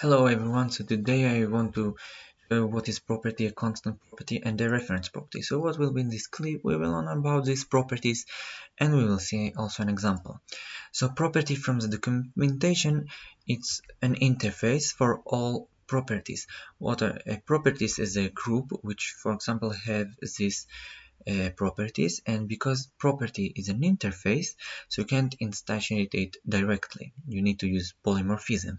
Hello everyone, so today I want to show what is property, a constant property and a reference property. So what will be in this clip, we will learn about these properties and we will see also an example. So property from the documentation, it's an interface for all properties. What are properties is a group which for example have these properties, and because property is an interface, so you can't instantiate it directly. You need to use polymorphism.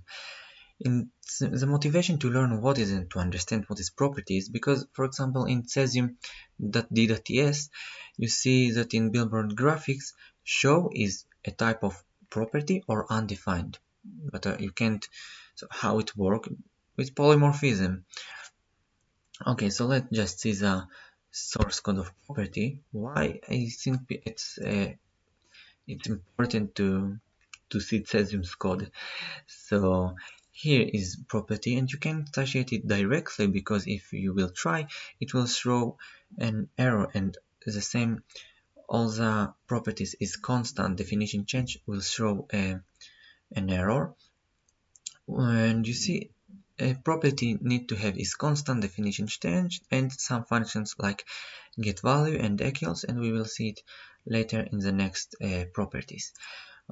In the motivation to learn what is and to understand what is property is because, for example, in Cesium.js, you see that in billboard graphics, show is a type of property or undefined, but you can't. So how it works with polymorphism? Okay, so let's just see the source code of property. Why I think it's important to see Cesium's code. So here is property, and you can associate it directly because if you will try, it will throw an error, and the same all the properties is constant definition change will throw an error. And you see a property need to have is constant definition change and some functions like get value and equals, and we will see it later in the next properties.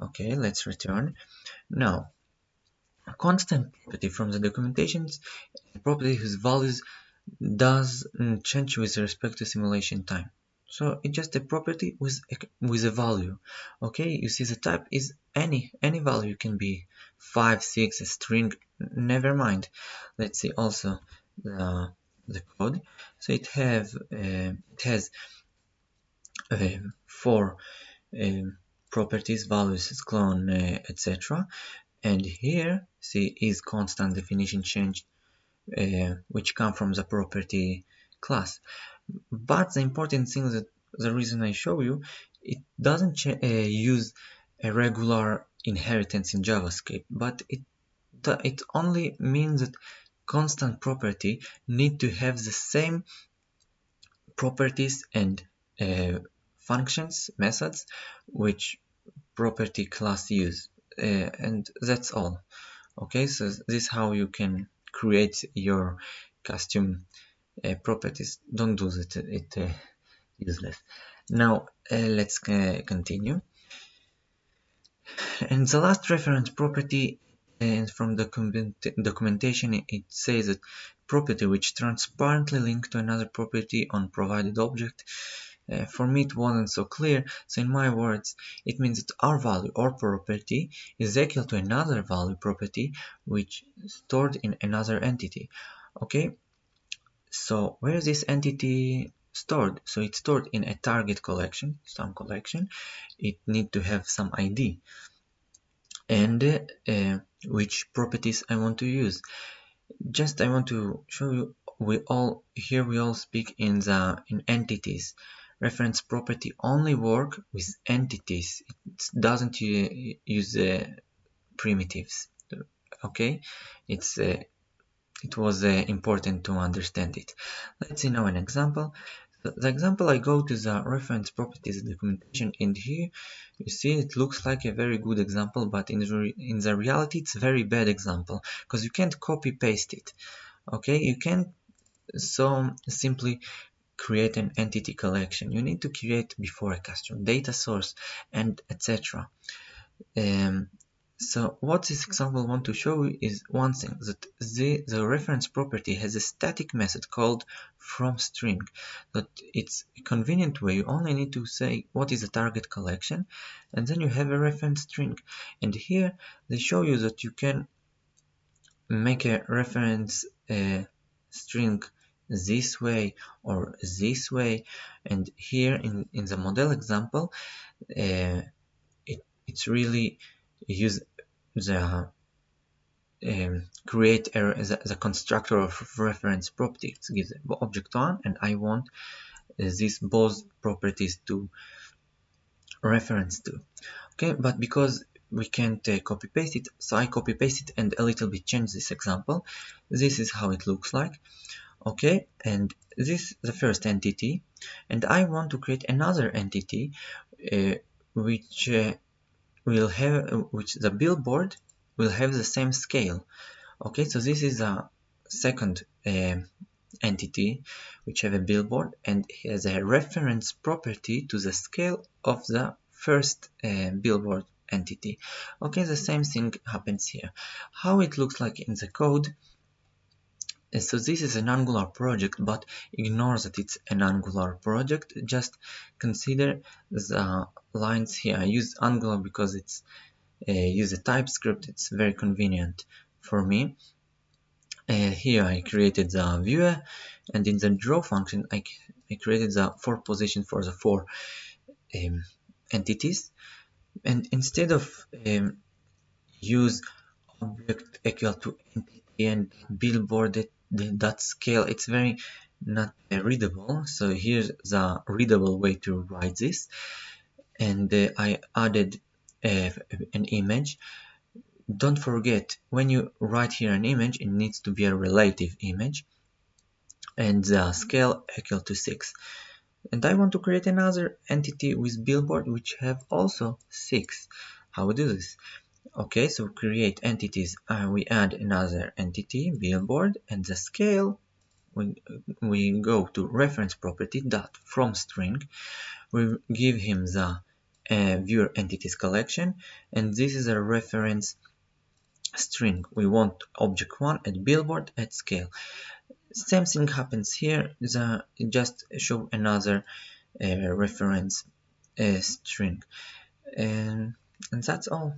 Okay, let's return now. A constant property from the documentations, a property whose values doesn't change with respect to simulation time. So it's just a property with a value. Okay, you see the type is any value, can be 5, 6, a string, never mind. Let's see also the code. So it has four properties, values, clone, etc. And here, see, is constant definition changed, which come from the property class. But the important thing is that the reason I show you, it doesn't use a regular inheritance in JavaScript, but it only means that constant property need to have the same properties and functions, methods, which property class use, and that's all. Okay, so this is how you can create your custom properties. Don't do that, it's useless. Now let's continue. And the last reference property, and from the documentation, it says that property which transparently linked to another property on provided object. For me it wasn't so clear, so in my words it means that our value or property is equal to another value property which is stored in another entity. Okay, so where is this entity stored? So it's stored in a target collection, some collection. It need to have some ID, and which properties I want to use. Just I want to show you, we all speak in entities. Reference property only work with entities. It doesn't use primitives. Okay, it was important to understand it. Let's see now an example. The example, I go to the reference properties documentation, and here you see it looks like a very good example, but in the reality it's a very bad example because you can't copy paste it. Okay, you can't so simply create an entity collection. You need to create before a custom data source and etc. So what this example want to show you is one thing, that the reference property has a static method called fromString. That it's a convenient way. You only need to say what is the target collection, and then you have a reference string. And here they show you that you can make a reference string this way or this way. And here in the model example, it's really use the create the constructor of reference property. It gives object 1, and I want these both properties to reference to. Okay, but because we can't copy paste it, so I copy paste it and a little bit change this example. This is how it looks like. Okay, and this is the first entity, and I want to create another entity which the billboard will have the same scale. Okay, so this is a second entity which have a billboard and has a reference property to the scale of the first billboard entity. Okay, the same thing happens here. How it looks like in the code. So this is an Angular project, but ignore that it's an Angular project. Just consider the lines here. I use Angular because it's use a TypeScript. It's very convenient for me. Here I created the viewer, and in the draw function I created the for position for the four entities. And instead of use object equal to entity and billboard that scale, it's very not readable. So here's the readable way to write this, and I added an image. Don't forget, when you write here an image, it needs to be a relative image and the scale equal to 6. And I want to create another entity with billboard which have also 6. How we do this? Okay, so create entities. We add another entity, billboard, and the scale. We go to reference property dot from string. We give him the viewer entities collection, and this is a reference string. We want object 1 at billboard at scale. Same thing happens here. Just show another reference string, and that's all.